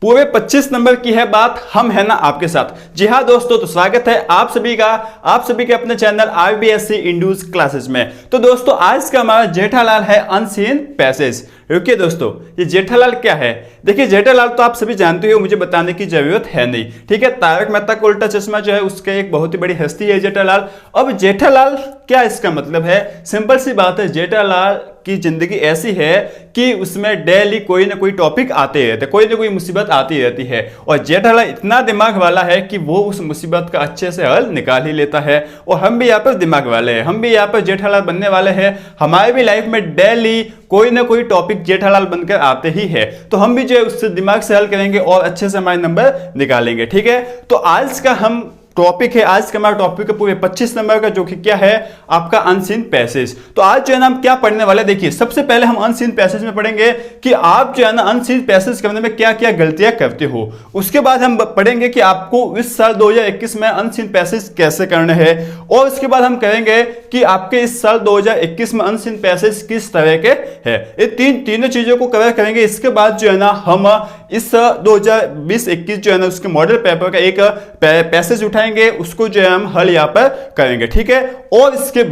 पूरे 25 नंबर की है बात, हम है ना आपके साथ। जी हाँ दोस्तों, तो स्वागत है आप सभी के अपने चैनल आईबीएससी इंडूस क्लासेस में। तो दोस्तों आज का हमारा जेठालाल है अनसीन पैसेज। रुकिए दोस्तों, ये जेठालाल क्या है? देखिए जेठालाल तो आप सभी जानते हो, मुझे बताने की जरूरत है नहीं, ठीक है। तारक मेहता का उल्टा चश्मा जो है उसका एक बहुत ही बड़ी हस्ती है जेठालाल। अब जेठालाल क्या इसका मतलब है? सिंपल सी बात है, जेठालाल की जिंदगी ऐसी है कि उसमें डेली कोई ना कोई टॉपिक आते रहते, कोई ना कोई मुसीबत आती रहती है, और जेठालाल इतना दिमाग वाला है कि वो उस मुसीबत का अच्छे से हल निकाल ही लेता है। और हम भी यहाँ पर दिमाग वाले हैं, हम भी यहाँ पर जेठालाल बनने वाले हैं। हमारे भी लाइफ में डेली कोई ना कोई टॉपिक जेठालाल बनकर आते ही है, तो हम भी जो है उससे दिमाग से हल करेंगे और अच्छे से हमारे नंबर निकालेंगे, ठीक है। तो आज का हम टॉपिक है, आज का हमारा टॉपिक है पूरे 25 नंबर का, जो कि क्या है आपका अनसीन पैसेज। तो आज जो है ना हम क्या पढ़ने वाले, देखिए सबसे पहले हम अनसीन पैसेज में पढ़ेंगे कि आप जो है ना अनसीन पैसेज करने में क्या क्या गलतियां करते हो। उसके बाद हम पढ़ेंगे कि आपको इस साल 2021 में अनसीन पैसेज कैसे करने हैं, और उसके बाद हम कहेंगे कि आपके इस साल 2021 में अनसीन पैसेज किस तरह के है। ये तीनों चीजों को कवर करेंगे। इसके बाद जो है ना हम इस 2020-21 जो है ना उसके मॉडल पेपर का एक पैसेज उठाएंगे, उसको जो है हम हल यहाँ पर करेंगे, ठीक है। और इसके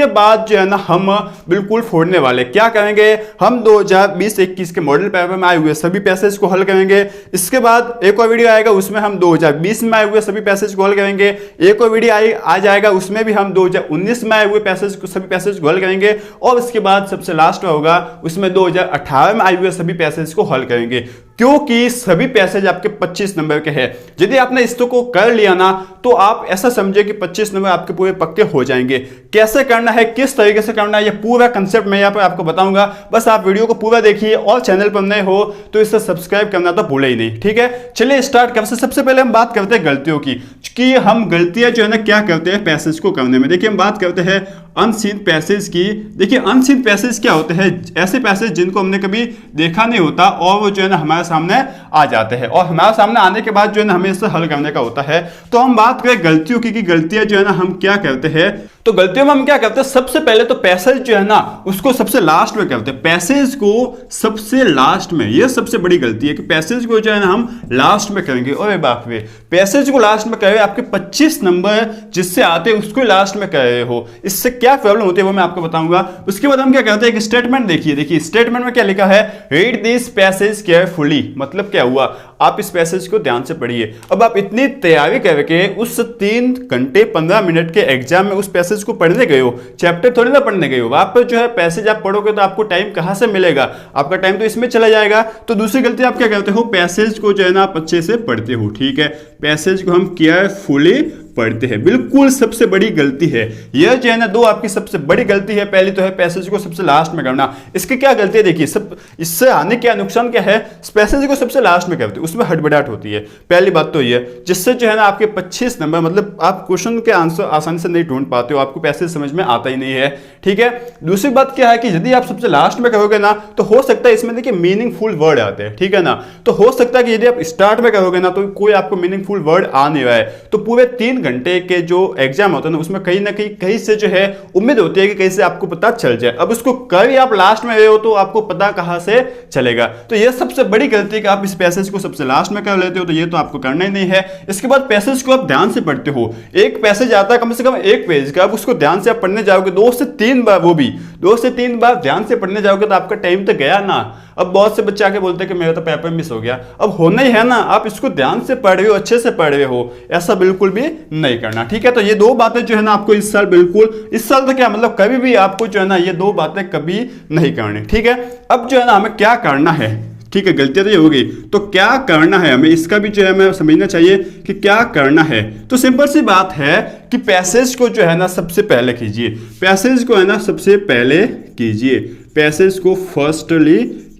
बाद जो है ना हम बिल्कुल फोड़ने वाले क्या करेंगे, हम 2020-21 के मॉडल पेपर में आए हुए सभी पैसेज को हल करेंगे। इसके बाद एक और वीडियो आएगा, उसमें हम 2020 में आए हुए सभी पैसेज को हल करेंगे। एक और वीडियो आ जाएगा, उसमें भी हम 2019 में आए हुए सभी पैसेज को हल करेंगे। और उसके बाद सबसे लास्ट होगा, उसमें 2018 में आए हुए सभी पैसेज को हल करेंगे, क्योंकि सभी पैसेज आपके 25 नंबर के हैं। यदि आपने इसको को कर लिया ना, तो आप ऐसा समझे कि 25 नंबर आपके पूरे पक्के हो जाएंगे। कैसे करना है, किस तरीके से करना है, ये पूरा कंसेप्ट मैं यहाँ पर आपको बताऊंगा। बस आप वीडियो को पूरा देखिए, और चैनल पर नए हो तो इसे सब्सक्राइब करना तो भूले ही नहीं, ठीक है। चलिए स्टार्ट करते हैं। सबसे पहले हम बात करते हैं गलतियों की, कि हम गलतियां जो है ना क्या करते हैं पैसेज को करने में। देखिए हम बात करते हैं अनसीन पैसेज की। देखिए अनसीन पैसेज क्या होते हैं? ऐसे पैसेज जिनको हमने कभी देखा नहीं होता, और वो जो है ना हमारे सामने आ जाते हैं, और हमारे सामने आने के बाद जो है ना हमें इससे हल करने का होता है। तो हम बात करें गलतियों की, कि गलतियां जो है ना हम क्या करते हैं। तो गलतियों में हम क्या करते हैं, सबसे पहले तो पैसेज जो है ना उसको सबसे लास्ट में करते हैं। पैसेज को सबसे लास्ट में, यह सबसे बड़ी गलती है कि पैसेज को जो है ना हम लास्ट में करेंगे। और बाप रे, पैसेज को लास्ट में करे, आपके 25 नंबर जिससे आते हैं उसको लास्ट में कर रहे हो, इससे क्या प्रॉब्लम होती है वो मैं आपको बताऊंगा। उसके बाद हम क्या करते हैं, एक स्टेटमेंट देखिए स्टेटमेंट में क्या लिखा है, रीड दिस पैसेज केयरफुली। मतलब क्या हुआ, आप इस पैसेज को ध्यान से पढ़िए। अब आप इतनी तैयारी करके उस 3 घंटे 15 मिनट के एग्जाम में उस पैसेज को पढ़ने गए हो, चैप्टर थोड़ी ना पढ़ने गए हो। वहां पर जो है पैसेज आप पढ़ोगे तो आपको टाइम कहां से मिलेगा, आपका टाइम तो इसमें चला जाएगा। तो दूसरी गलती आप क्या करते हो, पैसेज को जो है ना आप अच्छे से पढ़ते हो, ठीक है। पैसेज को हम केयरफुली पढ़ते हैं, बिल्कुल सबसे बड़ी गलती है यह जो है ना। दो आपकी सबसे बड़ी गलती है। पहली तो है पैसेज को सबसे लास्ट में करना। इसकी क्या गलती है, देखिए सब इससे आने क्या नुकसान क्या है। पैसेज को सबसे लास्ट में करते हैं, उसमें हड़बड़ाहट होती है। पहली बात तो ये, जिससे जो है ना आपके 25 नंबर, मतलब आप क्वेश्चन के आंसर आसानी से नहीं ढूंढ पाते हो, आपको पैसेज समझ में आता ही नहीं है, ठीक है। दूसरी बात क्या है कि यदि आप सबसे लास्ट में करोगे ना, तो हो सकता है इसमें देखिए मीनिंगफुल वर्ड आते हैं, ठीक है ना। तो हो सकता है कि यदि आप स्टार्ट में करोगे ना, तो कोई आपको मीनिंगफुल वर्ड आ नहीं रहा है, तो पूरे 3 घंटे के जो एग्जाम होता है ना, उसमें कहीं ना कहीं से जो है उम्मीद होती है कि कहीं से आपको पता चल जाए। अब उसको कभी आप लास्ट में गए हो तो आपको पता कहां से चलेगा। तो यह सबसे बड़ी गलती है कि आप इस पैसेज को सबसे लास्ट में कर लेते हो, तो ये तो आपको करना ही नहीं है। इसके बाद पैसेज को आप ध्यान से पढ़ते हो। एक पैसेज आता है कम से कम 1 पेज का, अब उसको ध्यान से आप पढ़ने जाओगे 2 से 3 बार, वो भी 2 से 3 बार ध्यान से पढ़ने जाओगे, तो आपका टाइम तो गया ना। अब बहुत से बच्चे आके बोलते हैं कि मेरा तो पेपर मिस हो गया। अब होना ही है ना, आप इसको ध्यान से पढ़ रहे हो, अच्छे से पढ़ रहे हो, ऐसा बिल्कुल भी नहीं करना, ठीक है। तो ये 2 बातें जो है ना आपको इस साल बिल्कुल, इस साल तो क्या मतलब कभी भी आपको जो है ना ये 2 बातें कभी नहीं करनी, ठीक है। अब जो है ना हमें क्या करना है, ठीक है, गलतियां तो ये हो गई, तो क्या करना है हमें, इसका भी जो है हमें समझना चाहिए कि क्या करना है। तो सिंपल सी बात है कि पैसेज को जो है ना सबसे पहले कीजिए, पैसेज को है ना सबसे पहले कीजिए, पैसेज को फर्स्टली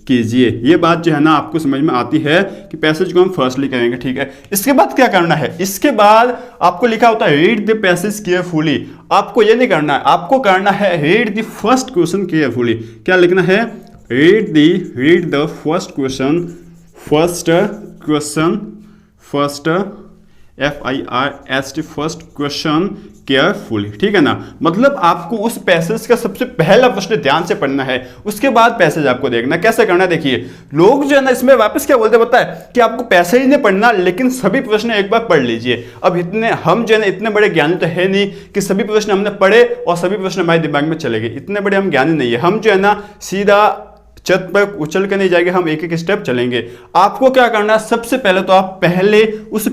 कीजिए। ये बात जो है ना आपको समझ में आती है कि पैसेज को हम फर्स्टली करेंगे, ठीक है। इसके बाद क्या करना है, इसके बाद आपको लिखा होता है रीड द पैसेज केयरफुली। आपको ये नहीं करना है, आपको करना है read the first question carefully. क्या लिखना है, read the first question FIRST first question carefully, ठीक है ना। मतलब आपको उस पैसेज का सबसे पहला प्रश्न ध्यान से पढ़ना है, उसके बाद पैसेज आपको देखना। कैसे करना है देखिए, लोग जो है ना इसमें वापस क्या बोलते पता है कि आपको पैसेज नहीं पढ़ना लेकिन सभी प्रश्न एक बार पढ़ लीजिए। अब इतने हम जो है ना इतने बड़े ज्ञानी तो है नहीं कि सभी प्रश्न हमने पढ़े और सभी प्रश्न हमारे दिमाग में चले गए, इतने बड़े हम ज्ञानी नहीं है। हम जो है ना सीधा छत पर उछल के नहीं जाएंगे, हम एक एक स्टेप चलेंगे। आपको क्या करना है, सबसे पहले तो आप पहले उस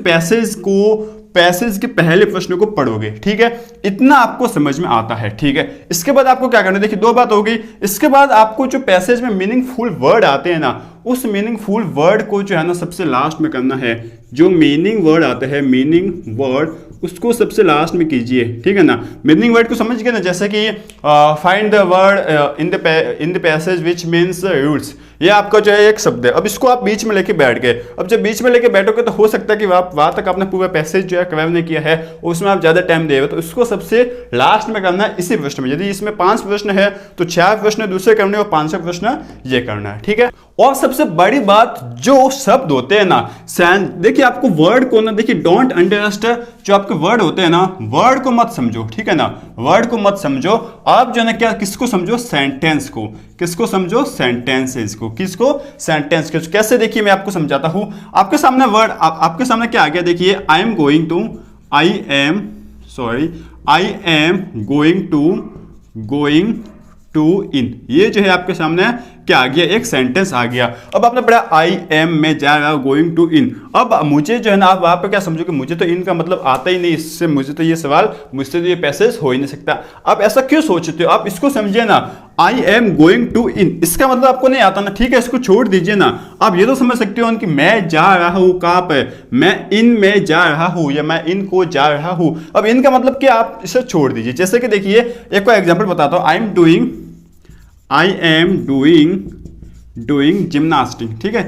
पैसेज के पहले प्रश्न को पढ़ोगे, ठीक है। इतना आपको समझ में आता है, ठीक है। इसके बाद आपको क्या करना है, देखिए दो बात होगी। इसके बाद आपको जो पैसेज में मीनिंगफुल वर्ड आते हैं ना, उस मीनिंगफुल वर्ड को जो है ना सबसे लास्ट में करना है। जो मीनिंग वर्ड आते हैं, मीनिंग वर्ड, उसको सबसे लास्ट में कीजिए, ठीक है ना। मीनिंग वर्ड को समझ गए ना, जैसे कि find the word in the passage which means rules, ये आपका जो है एक शब्द है। अब इसको आप बीच में लेके बैठ गए। अब जब बीच में लेके बैठोगे तो हो सकता है कि वहां तक आपने पूरा पैसेज जो है कवर नहीं किया है, उसमें आप ज्यादा टाइम देंगे, तो इसको सबसे लास्ट में करना है इसी प्रश्न में। यदि इसमें 5 प्रश्न है तो 4 प्रश्न दूसरे करने और 5वां प्रश्न ये करना है, ठीक है। और सबसे बड़ी बात, जो शब्द होते हैं ना, देखिए आपको वर्ड को ना, देखिए डोंट अंडरस्टैंड, जो आपके वर्ड होते हैं ना, वर्ड को मत समझो, ठीक है ना। वर्ड को मत समझो, आप जो है ना क्या किसको समझो, सेंटेंस को। किसको समझो, सेंटेंसेस को। किसको, सेंटेंस को। कैसे, देखिए मैं आपको समझाता हूं। आपके सामने वर्ड, आपके सामने क्या आ गया, देखिए आई एम गोइंग टू इन, ये जो है आपके सामने क्या आ गया, एक सेंटेंस आ गया। अब आपने पढ़ा आई एम, मैं जा रहा हूं, गोइंग टू इन। अब मुझे जो है ना, आप वहां पे क्या समझोगे, मुझे तो इन का मतलब आता ही नहीं, इससे मुझे तो ये सवाल, मुझसे तो ये पैसेज हो ही नहीं सकता। आप ऐसा क्यों सोचते हो, आप इसको समझिए ना, आई एम गोइंग टू इन, इसका मतलब आपको नहीं आता ना, ठीक है, इसको छोड़ दीजिए ना। आप ये तो समझ सकते हो कि मैं जा रहा हूं, कहां पे, मैं इन में जा रहा हूं या मैं इन को जा रहा हूं। अब इनका मतलब क्या, आप इसे छोड़ दीजिए। जैसे कि देखिए एक को एग्जाम्पल बताता हूं, आई एम डूइंग जिम्नास्टिक, ठीक है,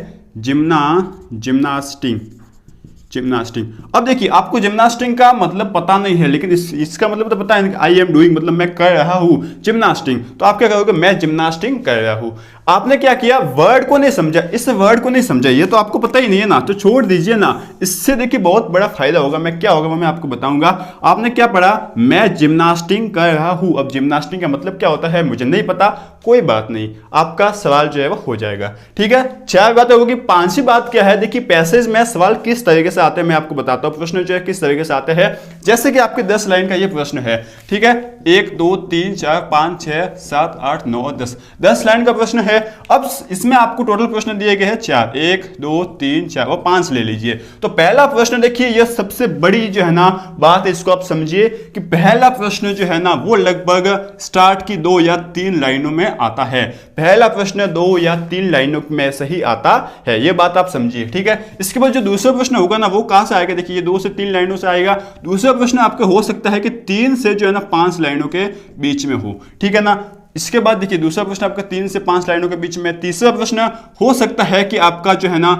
जिम्नास्टिक। अब देखिए आपको जिम्नास्टिक का मतलब पता नहीं है, लेकिन इसका मतलब तो पता है, आई एम डूइंग मतलब मैं कर रहा हूं जिम्नास्टिक। तो आप क्या कहोगे, मैं जिम्नास्टिक कर रहा हूं। आपने क्या किया, वर्ड को नहीं समझा, इस वर्ड को नहीं समझा, ये तो आपको पता ही नहीं है ना, तो छोड़ दीजिए ना। इससे देखिए बहुत बड़ा फायदा होगा। क्या होगा वो मैं आपको बताऊंगा। आपने क्या पढ़ा, मैं जिम्नास्टिक कर रहा हूं। अब जिम्नास्टिक का मतलब क्या होता है मुझे नहीं पता, कोई बात नहीं, आपका सवाल जो है वो हो जाएगा, ठीक है। 4 बातें होगी। 5वीं बात क्या है, देखिए पैसेज में सवाल किस तरीके से आते हैं मैं आपको बताता हूं। प्रश्न जो है किस तरीके से आते हैं, जैसे कि आपके 10 लाइन का ये प्रश्न है, ठीक है, 1 2 3 4 5 6 7 8 9 और 10 लाइन का प्रश्न है। अब इसमें आपको टोटल प्रश्न दिए गए हैं 4, 1 2 3 4 और 5 ले लीजिए। तो पहला प्रश्न देखिए, यह सबसे बड़ी जो है ना बात है, इसको आप समझिए कि पहला प्रश्न जो है ना वो लगभग स्टार्ट की 2 या 3 लाइनों में आता है। पहला प्रश्न 2 या 3 लाइनों में से ही आता है, यह बात आप समझिए, ठीक है। इसके बाद जो दूसरा प्रश्न होगा ना वो कहां से आएगा, देखिए ये 2 से 3 लाइनों से आएगा। दूसरा प्रश्न आपका हो सकता है कि 3 से जो है ना 5 लाइनों के बीच में हो, ठीक है ना। इसके बाद देखिए दूसरा प्रश्न आपका 3 से 5 लाइनों के बीच में। तीसरा प्रश्न हो सकता है कि आपका जो है ना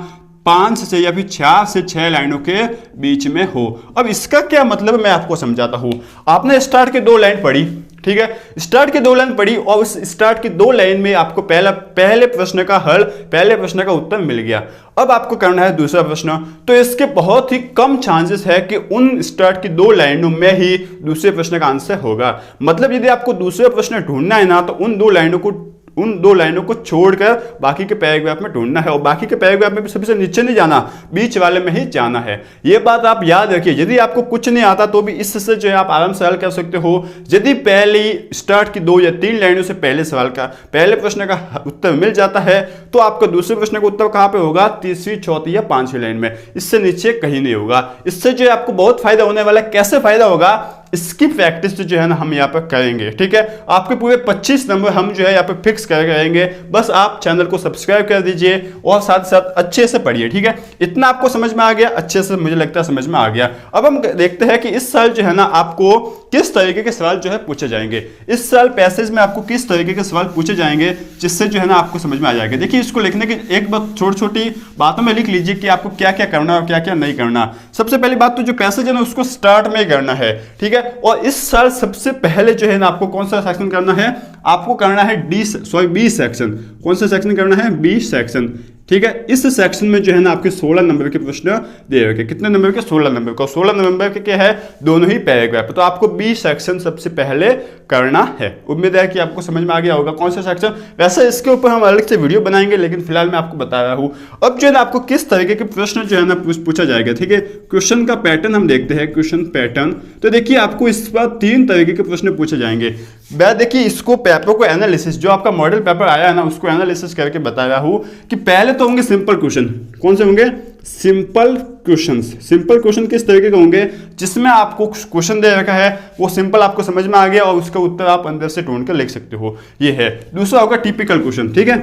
5 से या फिर 4 से 6 लाइनों के बीच में हो। अब इसका क्या मतलब मैं आपको समझाता हूं। आपने स्टार्ट के 2 लाइन पढ़ी, ठीक है, स्टार्ट की 2 लाइन पढ़ी और उस स्टार्ट की 2 लाइन में आपको पहले प्रश्न का हल, पहले प्रश्न का उत्तर मिल गया। अब आपको करना है दूसरा प्रश्न, तो इसके बहुत ही कम चांसेस है कि उन स्टार्ट की 2 लाइनों में ही दूसरे प्रश्न का आंसर होगा। मतलब यदि आपको दूसरा प्रश्न ढूंढना है ना, तो उन 2 लाइनों को छोड़कर बाकी के पैराग्राफ में ढूंढना है, और बाकी के पैराग्राफ में भी सबसे नीचे नहीं जाना, बीच वाले में ही जाना है। यह बात आप याद रखिए। यदि आपको कुछ नहीं आता तो भी इससे जो है आप आराम से हल कर सकते हो। यदि पहली स्टार्ट की 2 या 3 लाइनों से पहले प्रश्न का उत्तर मिल जाता है, तो आपका दूसरे प्रश्न का उत्तर कहां पे होगा, तीसरी, चौथी या 5वीं लाइन में, इससे नीचे कहीं नहीं होगा। इससे जो है आपको बहुत फायदा होने वाला है। कैसे फायदा होगा, इसकी प्रैक्टिस जो है ना हम यहाँ पर करेंगे, ठीक है। आपके पूरे 25 नंबर हम जो है यहाँ पे फिक्स कर रहेंगे। बस आप चैनल को सब्सक्राइब कर दीजिए और साथ साथ अच्छे से पढ़िए, ठीक है। इतना आपको समझ में आ गया, अच्छे से मुझे लगता है समझ में आ गया। अब हम देखते हैं कि इस साल जो है ना आपको किस तरीके के सवाल जो है पूछे जाएंगे। इस साल पैसेज में आपको किस तरीके के सवाल पूछे जाएंगे, जिससे जो है ना आपको समझ में आ जाएगा। देखिए इसको लिखने की एक बात छोटी बातों में लिख लीजिए कि आपको क्या क्या करना और क्या क्या नहीं करना। सबसे पहली बात तो जो पैसेज है ना उसको स्टार्ट में करना है, ठीक है। और इस साल सबसे पहले जो है ना आपको कौन सा सेक्शन करना है, आपको करना है बी सेक्शन। कौन सा सेक्शन करना है, बी सेक्शन। ठीक है। इस सेक्शन में जो है ना आपके 16 नंबर के प्रश्न दिए हुए। कितने नंबर के? 16 नंबर का। 16 नंबर के क्या है? दोनों ही पैराग्राफ। तो आपको बी सेक्शन सबसे पहले करना है। उम्मीद है कि आपको समझ में आ गया होगा कौन सा सेक्शन। वैसे इसके ऊपर हम अलग से वीडियो बनाएंगे, लेकिन फिलहाल मैं आपको बता रहा हूं। अब जो है ना आपको किस तरीके के प्रश्न जो है ना पूछा जाएगा, ठीक है। क्वेश्चन का पैटर्न हम देखते हैं, क्वेश्चन पैटर्न। तो देखिए आपको इस पर 3 तरीके के प्रश्न पूछे जाएंगे। मैं देखिए इसको पेपर को एनालिसिस, जो आपका मॉडल पेपर आया है ना, उसको एनालिसिस करके बता रहा हूं कि पहले तो होंगे सिंपल क्वेश्चन। कौन से होंगे? Simple question. सिंपल क्वेश्चन किस तरीके के होंगे? जिसमें आपको क्वेश्चन दे रखा है, वो सिंपल आपको समझ में आ गया और उसका उत्तर आप अंदर से ढूंढ कर लिख सकते हो, ये है। दूसरा होगा टिपिकल क्वेश्चन, ठीक है।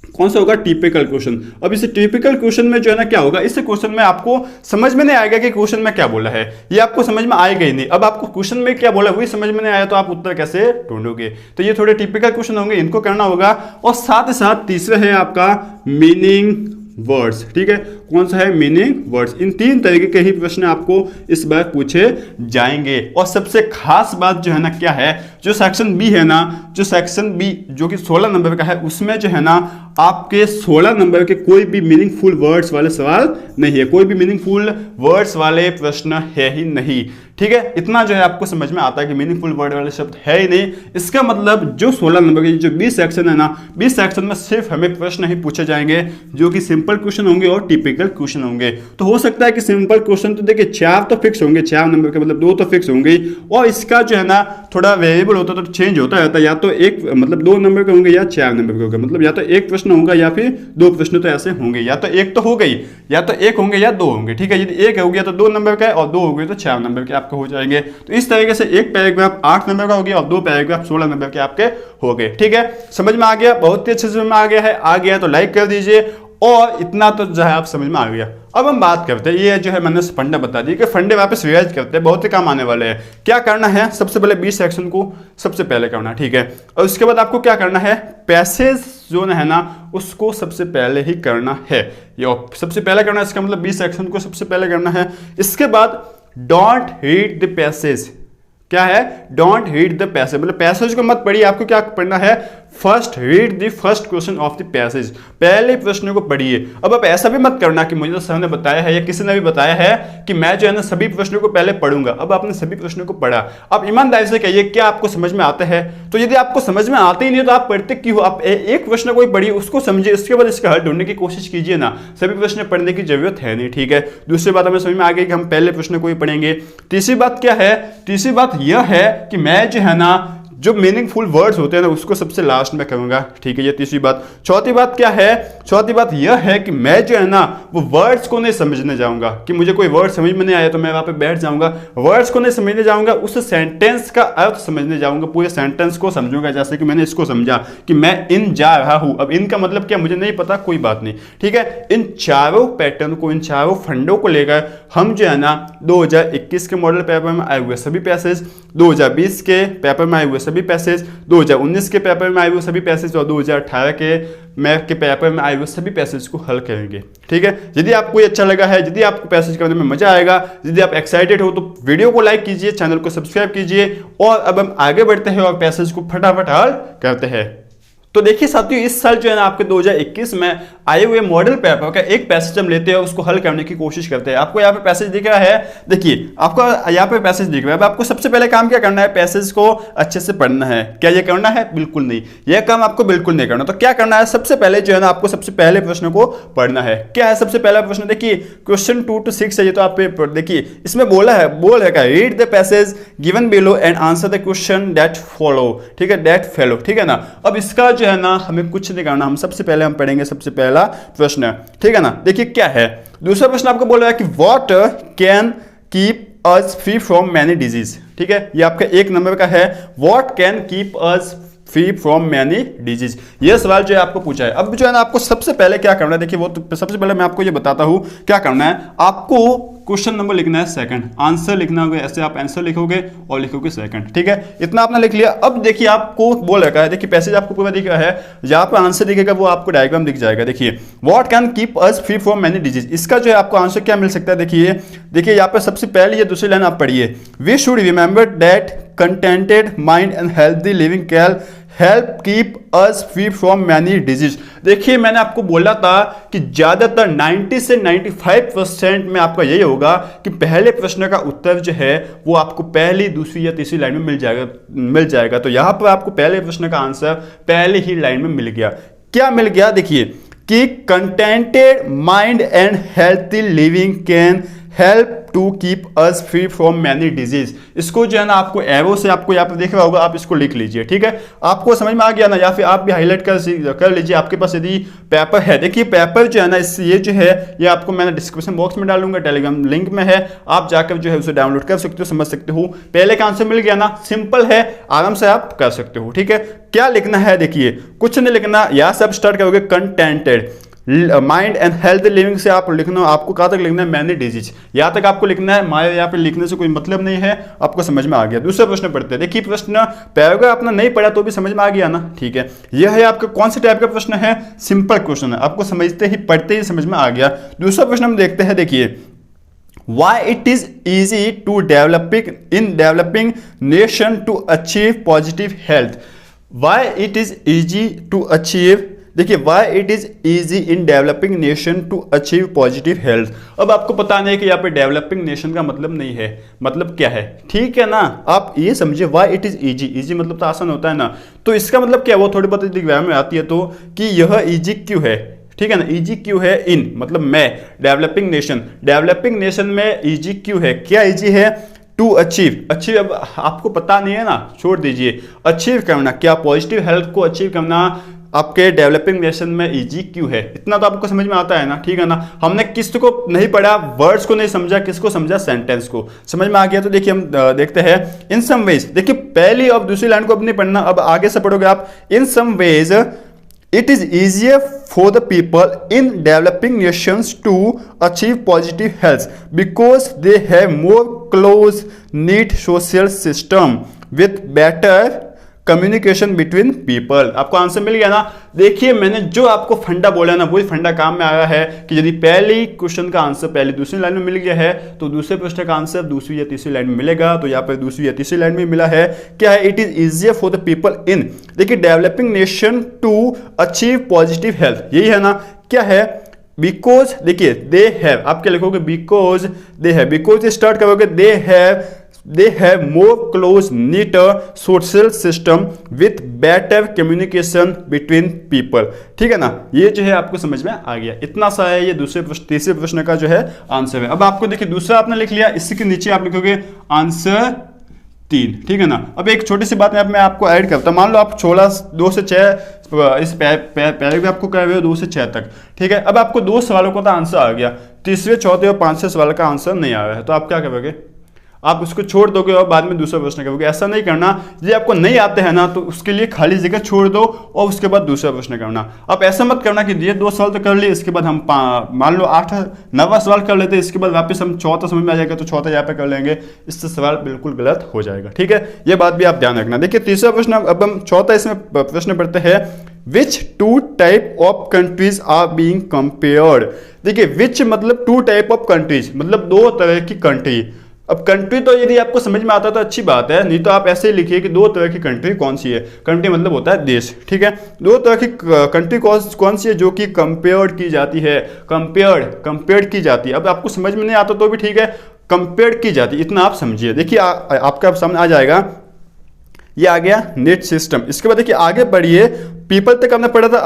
कौन सा होगा? Typical question. अब इस टिपिकल क्वेश्चन में जो है ना क्या होगा, इस क्वेश्चन में आपको समझ में नहीं आएगा कि क्वेश्चन में क्या बोला है, ये आपको समझ में आएगा ही नहीं। अब आपको क्वेश्चन में क्या बोला वही समझ में नहीं आया तो आप उत्तर कैसे ढूंढोगे? तो ये थोड़े टिपिकल क्वेश्चन होंगे, इनको करना होगा। और साथ ही साथ तीसरा है आपका मीनिंग वर्ड्स, ठीक है। कौन सा है? Meaning words. इन 3 तरीके के ही प्रश्न आपको इस बार पूछे जाएंगे। और सबसे खास बात जो है ना क्या है, जो सेक्शन बी है ना, जो सेक्शन बी जो कि 16 नंबर का है, उसमें जो है ना आपके 16 नंबर के कोई भी मीनिंगफुल वर्ड्स वाले सवाल नहीं है, कोई भी मीनिंगफुल वर्ड्स वाले प्रश्न है ही नहीं, ठीक है। इतना जो है आपको समझ में आता है कि मीनिंगफुल वर्ड वाले शब्द है ही नहीं। इसका मतलब जो 16 नंबर के जो बी सेक्शन है ना, बी सेक्शन में सिर्फ हमें प्रश्न ही पूछे जाएंगे जो कि सिंपल क्वेश्चन होंगे और टिपिकल क्वेश्चन होंगे। तो हो सकता है कि सिंपल क्वेश्चन तो देखिए 4 तो फिक्स होंगे, 4 नंबर के मतलब 2 तो फिक्स होंगे, और इसका जो है ना थोड़ा वेरिएबल होता है, तो चेंज होता रहता है। या तो एक मतलब 2 नंबर के होंगे या 4 नंबर के होंगे, मतलब या तो एक प्रश्न होगा या फिर 2 प्रश्न तो ऐसे होंगे, या तो एक तो हो गई, या तो एक होंगे या 2 होंगे, ठीक है। यदि एक हो गया तो 2 नंबर का है और 2 हो गए तो 4 नंबर के आपके हो जाएंगे। तो इस तरीके से एक पैराग्राफ 8 नंबर का हो गया और 2 पैराग्राफ 16 नंबर के आपके हो गए, ठीक है। समझ में आ गया? बहुत ही अच्छे से समझ में आ गया है। आ गया तो लाइक कर दीजिए, और इतना तो जो है आप समझ में आ गया। अब हम बात करते हैं, ये जो है मैंने फंडे बता दी कि फंडे वापस रिवाइज करते हैं, बहुत ही काम आने वाले हैं। क्या करना है? सबसे पहले बी सेक्शन को सबसे पहले करना, ठीक है। और उसके बाद आपको क्या करना है? पैसेज जो है ना उसको सबसे पहले ही करना है, ये सबसे पहले करना है। इसका मतलब बी सेक्शन को सबसे पहले करना है। इसके बाद डोंट रीड द पैसेज। क्या है? डोंट रीड द पैसेज, मतलब पैसेज को मत पढ़िए। आपको क्या पढ़ना है? First read the first question of the passage, पहले प्रश्न को पढ़िए। अब आप ऐसा भी मत करना कि मुझे तो सर ने बताया है या किसी ने भी बताया है कि मैं जो है ना सभी प्रश्नों को पहले पढ़ूंगा। अब आपने सभी प्रश्नों को पढ़ा, आप ईमानदारी से कहिए क्या आपको समझ में आता है? तो यदि आपको समझ में आते ही नहीं तो आप पढ़ते क्यों? आप एक प्रश्न को पढ़िए, उसको समझिए, उसके बाद इसका हल ढूंढने की कोशिश कीजिए ना। सभी प्रश्न पढ़ने की जरूरत है नहीं, ठीक है। दूसरी बात हमें समझ में आ गई कि हम पहले प्रश्न को ही पढ़ेंगे। तीसरी बात क्या है? तीसरी बात यह है कि मैं जो है ना जो मीनिंगफुल वर्ड्स होते हैं ना उसको सबसे लास्ट में करूंगा, ठीक है। ये तीसरी बात। चौथी बात क्या है? चौथी बात यह है कि मैं जो है ना वो वर्ड्स को नहीं समझने जाऊंगा कि मुझे कोई वर्ड समझ में नहीं आया तो मैं वहां पे बैठ जाऊंगा। वर्ड्स को नहीं समझने जाऊंगा, उस सेंटेंस का अर्थ समझने जाऊंगा, पूरे सेंटेंस को समझूंगा। जैसे कि मैंने इसको समझा कि मैं इन जा रहा हूं, अब इन का मतलब क्या मुझे नहीं पता, कोई बात नहीं, ठीक है। इन चारों पैटर्न को, इन चारों फंडों को लेकर हम जो है ना 2021 के मॉडल पेपर में आए हुए सभी पैसेज, 2020 के पेपर में आए हुए सभी पैसेज, 2019 के पेपर में आए हुए सभी पैसेज और 2018 के मैथ के पेपर में आए हुए सभी पैसेज को हल करेंगे, ठीक है। यदि आपको ये अच्छा लगा है, यदि आपको पैसेज करने में मजा आएगा, यदि आप एक्साइटेड हो तो वीडियो को लाइक कीजिए, चैनल को सब्सक्राइब कीजिए। और अब हम आगे बढ़ते हैं और पैसेज को फटाफट हल करते हैं। तो देखिए साथियों, इस साल जो है ना आपके 2021 में आए हुए मॉडल पेपर का एक पैसेज हम लेते हैं, उसको हल करने की कोशिश करते हैं। आपको यहाँ पे पैसेज दिख रहा है, देखिए आपको यहाँ पे पैसेज दिख रहा है। अब आपको सबसे पहले काम क्या करना है? पैसेज को अच्छे से पढ़ना है। क्या ये करना है? बिल्कुल नहीं, यह काम आपको बिल्कुल नहीं करना। तो क्या करना है? सबसे पहले जो है ना आपको सबसे पहले प्रश्न को पढ़ना है। क्या है सबसे पहला प्रश्न? देखिए क्वेश्चन 2 to 6 है ये, तो आप देखिए इसमें बोल है क्या? Read the passage given below and answer the question that follow, ठीक है, दैट फॉलो, ठीक है ना। अब इसका जो है ना हमें कुछ नहीं करना, हम सबसे पहले हम पढ़ेंगे सबसे पहला प्रश्न, ठीक है ना। देखिए क्या है दूसरा प्रश्न, आपको बोल रहा है कि what can keep us free from many disease, ठीक है। ये आपका 1 नंबर का है, what can keep us free from many disease, ये सवाल जो है आपको पूछा है। अब जो है ना आपको सबसे पहले क्या करना है? देखिए वो तो सबसे पहले मैं आपको ये बताता हूं क्या करना है। आपको क्वेश्चन नंबर लिखना है सेकंड, आंसर लिखना होगा, ऐसे आप आंसर लिखोगे और लिखोगे सेकंड, ठीक है। इतना आपने लिख लिया। अब देखिए आपको बोल रखा है, देखिए पैसेज आपको पूरा दिख रहा है, जहां पर आंसर दिखेगा वो आपको डायग्राम दिख जाएगा। देखिए what can keep us free from many disease, इसका जो है आपको आंसर क्या मिल सकता है? देखिए यहाँ पर सबसे पहले ये दूसरी लाइन आप पढ़िए, we should remember that contented mind and healthy living can help keep us free from many disease. देखिए मैंने आपको बोला था कि ज्यादातर 90 से 95% में आपका यही होगा कि पहले प्रश्न का उत्तर जो है वो आपको पहली, दूसरी या तीसरी लाइन में मिल जाएगा। तो यहां पर आपको पहले प्रश्न का आंसर पहले ही लाइन में मिल गया। क्या मिल गया? देखिए कि contented mind and healthy living can help to keep us free from many disease. इसको जो है ना आपको एरो से आपको यहाँ पर देख रहा होगा, आप इसको लिख लीजिए, ठीक है। आपको समझ में आ गया ना, या फिर आप भी हाईलाइट कर लीजिए आपके पास यदि पेपर है। देखिए पेपर जो है ना ये जो है ये आपको मैंने डिस्क्रिप्शन बॉक्स में डालूंगा, टेलीग्राम लिंक में है, आप जाकर जो है उसे डाउनलोड कर सकते हो, समझ सकते हो। पहले का आंसर मिल गया ना, सिंपल है, आराम से आप कर सकते हो, ठीक है। क्या लिखना है? देखिए कुछ नहीं लिखना, यहाँ से आप स्टार्ट करोगे contented mind and health living से आप लिखना, आपको कहां तक लिखना है? मैनी डिजीज, यहां तक आपको लिखना है। माया यहाँ पे लिखने से कोई मतलब नहीं है, आपको समझ में आ गया। दूसरा प्रश्न पढ़ते हैं। देखिए प्रश्न पैराग्राफ अपना नहीं पढ़ा तो भी समझ में आ गया ना, ठीक है। यह है आपका कौन से टाइप का प्रश्न है? सिंपल क्वेश्चन है, आपको समझते ही पढ़ते ही समझ में आ गया। दूसरा प्रश्न हम देखते हैं। देखिए Why it is easy to developing nation to achieve positive health? Why it is easy to achieve? देखिए why it is easy in developing nation to achieve positive health। अब आपको पता नहीं कि यहाँ पे developing nation का मतलब नहीं है, मतलब क्या है, ठीक है ना। आप ये समझिए why it is easy मतलब तो आसान होता है ना, तो इसका मतलब क्या, वो थोड़ी बहुत एग्जाम में आती है तो कि यह easy क्यों है, ठीक है ना। इजी क्यों है? इन मतलब मैं, डेवलपिंग नेशन में इजी क्यों है? क्या इजी है? To achieve. अब आपको पता नहीं है ना, छोड़ दीजिए। अचीव करना, क्या पॉजिटिव हेल्थ को अचीव करना आपके डेवलपिंग नेशन में इजी क्यों है, इतना तो आपको समझ में आता है ना, ठीक है ना। हमने किस को नहीं पढ़ा, वर्ड्स को नहीं समझा, किसको समझा? सेंटेंस को। समझ में आ गया। तो देखिए हम देखते हैं इन सम वेज। देखिए पहली और दूसरी लाइन को अब नहीं पढ़ना, अब आगे से पढ़ोगे आप। In some ways it is easier for the people in developing nations to achieve positive health because they have more close-knit social system with better communication between people. आपको आंसर मिल गया ना। देखिए मैंने जो आपको फंडा बोला ना, वही फंडा काम में आया है कि यदि पहली क्वेश्चन का आंसर पहली दूसरी लाइन में मिल गया है तो दूसरे प्रश्न का आंसर दूसरी या तीसरी लाइन में मिलेगा। तो यहाँ पर दूसरी या तीसरी लाइन में मिला है। क्या है? It is easier for the people in, देखिए developing nation to achieve positive health, यही है ना। क्या है? बिकॉज, देखिए दे हैव, आप क्या लिखोगे? Because they have, because start करोगे they have more close knit social system with better communication between people, ठीक है ना। ये जो है आपको समझ में आ गया, इतना सा है ये दूसरे प्रश्न, तीसरे प्रश्न का जो है आंसर है। अब आपको देखिए दूसरा आपने लिख लिया, इसी के नीचे आप लिखोगे आंसर 3, ठीक है ना। अब एक छोटी सी बात मैं आपको ऐड करता हूं। मान लो आप 2 से 6 इस पैराग्राफ को कर रहे हो 2 से 6 तक, ठीक है। अब आपको 2 सवालों का तो आंसर आ गया, तीसरे, चौथे और 5वें सवाल का आंसर नहीं आ रहा है, तो आप क्या करोगे? आप उसको छोड़ दोगे और बाद में दूसरा प्रश्न करोगे। ऐसा नहीं करना, ये आपको नहीं आते हैं ना तो उसके लिए खाली जगह छोड़ दो और उसके बाद दूसरा प्रश्न करना। आप ऐसा मत करना कि ये 2 सवाल तो कर लिए, इसके बाद हम मान लो 8-9वां सवाल कर लेते हैं, इसके बाद वापस हम चौथा समझ में आ जाएगा तो चौथा यहाँ पे कर लेंगे, इससे सवाल बिल्कुल गलत हो जाएगा, ठीक है। ये बात भी आप ध्यान रखना। देखिए तीसरा प्रश्न, अब हम चौथा इसमें प्रश्न पढ़ते हैं। Which 2 type of countries are being compared? देखिए which मतलब 2 type of countries, मतलब 2 तरह की कंट्री। अब कंट्री तो यदि आपको समझ में आता है तो अच्छी बात है, नहीं तो आप ऐसे ही लिखिए कि 2 तरह की कंट्री कौन सी है। कंट्री मतलब होता है देश, ठीक है। 2 तरह की कंट्री कौन सी है जो कि कंपेयर्ड की जाती है, कंपेयर्ड की जाती है। अब आपको समझ में नहीं आता तो भी ठीक है, कंपेयर्ड की जाती है, इतना आप समझिए। देखिए आपका सामने आ जाएगा, ये आ गया नेट सिस्टम। इसके बाद देखिए आगे बढ़िए, पीपल तक हमने पढ़ा था,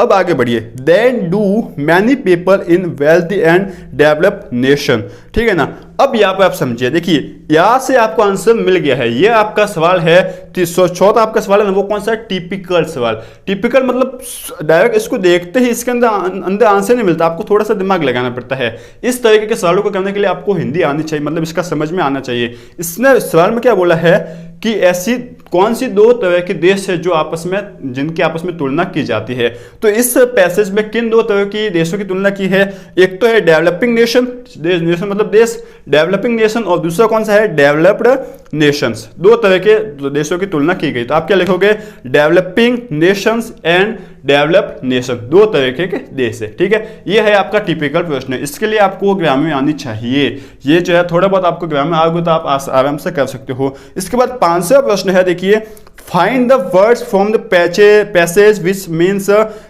अब आगे बढ़िए। Then do many people in wealthy and develop nation, ठीक है ना। अब यहाँ पे आप समझिए, देखिए यहाँ से आपको आंसर मिल गया है। ये आपका सवाल है 304 आपका सवाल है ना, वो कौन सा? टिपिकल सवाल। टिपिकल मतलब डायरेक्ट इसको देखते ही इसके अंदर आंसर नहीं मिलता, आपको थोड़ा सा दिमाग लगाना पड़ता है। इस तरीके के सवालों को करने के लिए आपको हिंदी आनी चाहिए, मतलब इसका समझ में आना चाहिए। इसने सवाल में क्या बोला है कि ऐसी कौन सी 2 तरह के देश है जो आपस में, जिनकी आपस में तुलना की जाती है। तो इस पैसेज में किन 2 तरह की देशों की तुलना की है? एक तो है डेवलपिंग नेशन, नेशन मतलब देश, डेवलपिंग नेशन, और दूसरा कौन सा है? Developed Nations. 2 तरह के देशों की तुलना की गई। तो आप क्या लिखोगे? Developing Nations and developed nation, 2 तरह के देश है, ठीक है। ये है आपका टिपिकल प्रश्न। इसके लिए आपको ग्रामर आनी चाहिए। ये जो है थोड़ा बहुत आपको ग्रामर आओगे तो आप आराम से कर सकते हो। इसके बाद 5वां प्रश्न है, देखिए find the words from the passage which means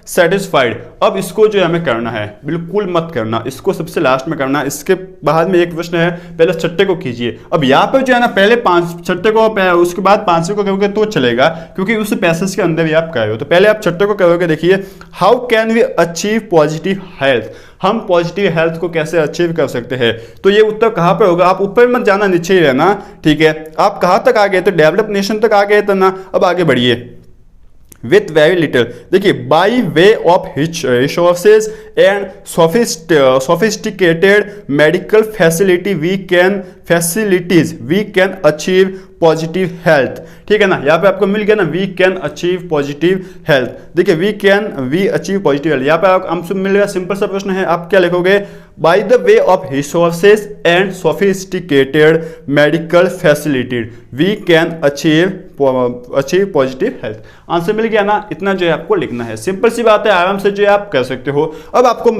satisfied. अब इसको जो हमें करना है, बिल्कुल मत करना, इसको सबसे लास्ट में करना। इसके बाद में एक प्रश्न है, पहले छठे को कीजिए। अब यहाँ पर जो है ना पहले छठे को, उसके बाद पांचवे को करोगे तो चलेगा, क्योंकि उस पैसेज के अंदर भी आप कर रहे हो। तो पहले आप छठे को करोगे। देखिए, how can we achieve positive health, हम पॉजिटिव हेल्थ को कैसे अचीव कर सकते हैं। तो ये उत्तर कहाँ पर होगा, आप ऊपर मत जाना, नीचे ही रहना, ठीक है। आप कहाँ तक आ गए, तो डेवलप नेशन तक आ गए थे ना। अब आगे बढ़िए, विथ वेरी लिटिल, देखिए, by way of resources and sophisticated medical facilities we can achieve positive health, ठीक है ना। यहाँ पे आपको मिल गया ना, we can achieve positive health. देखिए, वी अचीव पॉजिटिव हेल्थ, यहाँ पे आपको मिल गया। सिंपल सा प्रश्न है, आप क्या लिखोगे, by the way of resources and sophisticated medical facilities we can achieve positive health. Answer मिल गया ना, इतना जो है आपको लिखना है। सिंपल सी बात है, आराम से जो है आप कर सकते हो। अब आपको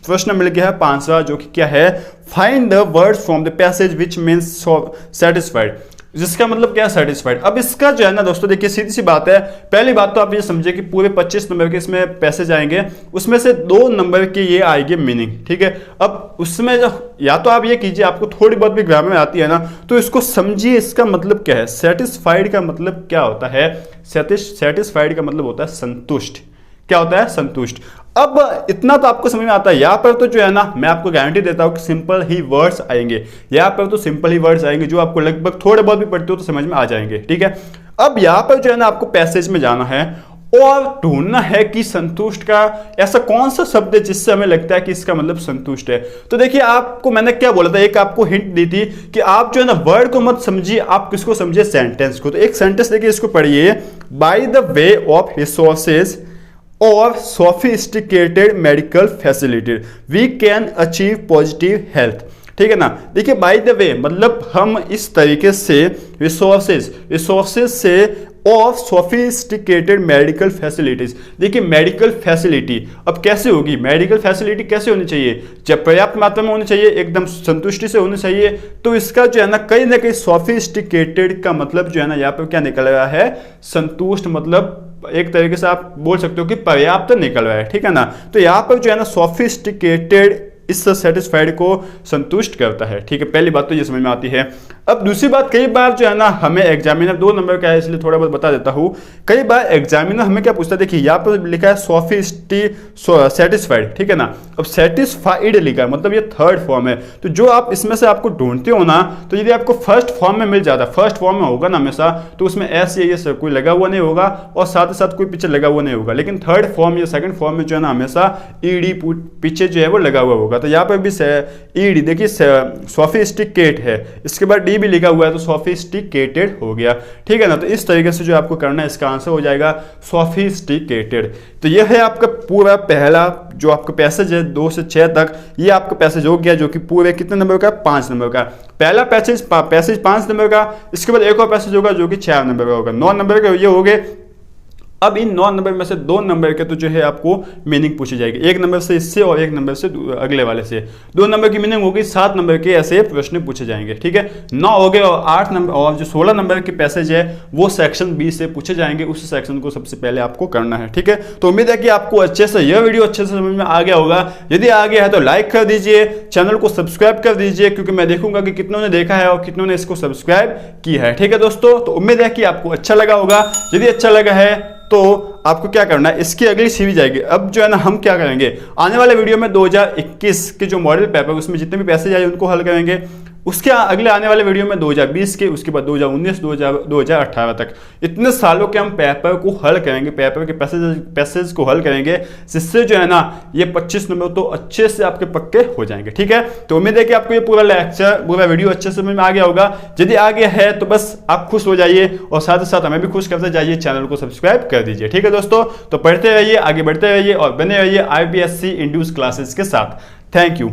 प्रश्न मिल गया है पांचवा, जो कि क्या है, find the words from the passage which means satisfied, जिसका मतलब क्या है, सेटिस्फाइड। अब इसका जो है ना दोस्तों, देखिए सीधी सी बात है। पहली बात तो आप ये समझिए कि पूरे 25 नंबर के इसमें पैसेज आएंगे, उसमें से 2 नंबर की ये आएगी मीनिंग, ठीक है। अब उसमें या तो आप ये कीजिए, आपको थोड़ी बहुत भी ग्रामर आती है ना, तो इसको समझिए, इसका मतलब क्या है। सेटिस्फाइड का मतलब क्या होता है, सेटिस्फाइड का मतलब होता है संतुष्ट। क्या होता है, संतुष्ट। अब इतना तो आपको समझ में आता है। यहाँ पर तो जो है ना, मैं आपको गारंटी देता हूँ कि सिंपल ही वर्ड्स आएंगे। यहाँ पर तो सिंपल ही वर्ड्स आएंगे, जो आपको लगभग थोड़े बहुत भी पढ़ते हो तो समझ में आ जाएंगे, ठीक है। अब यहाँ पर जो है ना, आपको पैसेज में जाना है और ढूंढना है कि संतुष्ट का ऐसा कौन सा शब्द है जिससे हमें लगता है कि इसका मतलब संतुष्ट है। तो देखिए, आपको मैंने क्या बोला था, एक आपको हिंट दी थी कि आप जो है ना वर्ड को मत समझिए, आप किसको समझिए, सेंटेंस को। तो एक सेंटेंस देखिए, इसको पढ़िए, by the way of resources और sophisticated medical facility we can achieve positive health, ठीक है ना। देखिए, बाय द वे मतलब हम इस तरीके से रिसोर्सेज से और सोफिस्टिकेटेड मेडिकल फैसिलिटीज। देखिए, मेडिकल फैसिलिटी अब कैसे होगी, मेडिकल फैसिलिटी कैसे होनी चाहिए, जब पर्याप्त मात्रा में होनी चाहिए, एकदम संतुष्टि से होनी चाहिए। तो इसका जो है ना कहीं सोफिस्टिकेटेड का मतलब जो है ना, यहाँ पर क्या निकल रहा है, संतुष्ट, मतलब एक तरीके से आप बोल सकते हो कि पर्याप्त निकल रहा है, ठीक है ना। तो यहाँ पर जो है ना सोफिस्टिकेटेड इस सेटिस्फाइड को संतुष्ट करता है, ठीक है। पहली बात तो ये समझ में आती है। अब दूसरी बात, कई बार जो है ना हमें एग्जामिनर 2 नंबर का है, इसलिए थोड़ा बहुत बता देता हूँ। कई बार एग्जामिनर हमें क्या पूछता है, देखिए यहाँ पर लिखा है सेटिस्फाइड, ठीक है ना। अब सेटिस्फाइड लिखा है, मतलब ये थर्ड फॉर्म है। तो जो आप इसमें से आपको ढूंढते हो ना, तो यदि आपको फर्स्ट फॉर्म में मिल जाता, फर्स्ट फॉर्म में होगा ना हमेशा, तो उसमें एस या ये कोई लगा हुआ नहीं होगा और साथ ही साथ कोई पीछे लगा हुआ नहीं होगा। लेकिन थर्ड फॉर्म या सेकंड फॉर्म में जो है ना हमेशा ईडी पीछे जो है वो लगा हुआ होगा। तो यहाँ पर भी ईडी देखिए सोफिस्टिकेट है, इसके बाद डी भी लिखा हुआ है, तो सोफिस्टिकेटेड हो गया, ठीक है ना। तो इस तरीके से जो आपको करना है, इसका आंसर हो जाएगा सोफिस्टिकेटेड। तो यह है आपका पूरा पहला जो आपका पैसेज है 2 से 6 तक, ये आपका पैसेज हो गया, जो कि पूरे कितने नंबर का, 5 नंबर का। पहला पैसेज 5 नंबर का, इसके बाद एक और पैसेज होगा जो कि 4 नंबर का होगा। 9 नंबर के ये हो गए। अब इन 9 नंबर में से 2 नंबर के तो जो है आपको मीनिंग पूछी जाएगी, 1 नंबर से इससे और 1 नंबर से अगले वाले से। 2 नंबर की मीनिंग होगी, 7 नंबर के ऐसे प्रश्न पूछे जाएंगे, ठीक है। 9 हो गए और 8 नंबर और जो 16 नंबर के पैसेज है वो सेक्शन बी से पूछे जाएंगे। उस सेक्शन को सबसे पहले आपको करना है, ठीक है। तो उम्मीद है कि आपको अच्छे से यह वीडियो अच्छे से समझ में आ गया होगा। यदि आ गया है तो लाइक कर दीजिए, चैनल को सब्सक्राइब कर दीजिए, क्योंकि मैं देखूंगा कि कितनों ने देखा है और कितनों ने इसको सब्सक्राइब किया है, ठीक है दोस्तों। तो उम्मीद है कि आपको अच्छा लगा होगा। यदि अच्छा लगा है तो आपको क्या करना है, इसकी अगली सीरीज आएगी। अब जो है ना हम क्या करेंगे, आने वाले वीडियो में 2021 के जो मॉडल पेपर उसमें जितने भी पैसेज आए उनको हल करेंगे। उसके अगले आने वाले वीडियो में 2020 के, उसके बाद 2019, 2018 तक इतने सालों के हम पेपर को हल करेंगे, पेपर के पैसेज को हल करेंगे, जिससे जो है ना ये 25 नंबर तो अच्छे से आपके पक्के हो जाएंगे, ठीक है। तो उम्मीद है कि आपको ये पूरा लेक्चर, पूरा वीडियो अच्छे से समझ में आ गया होगा। यदि आ गया है तो बस आप खुश हो जाइए और साथ ही साथ हमें भी खुश करते जाइए, चैनल को सब्सक्राइब कर दीजिए, ठीक है दोस्तों। तो पढ़ते रहिए, आगे बढ़ते रहिए और बने रहिए IBSC इंड्यूस क्लासेस के साथ। Thank you.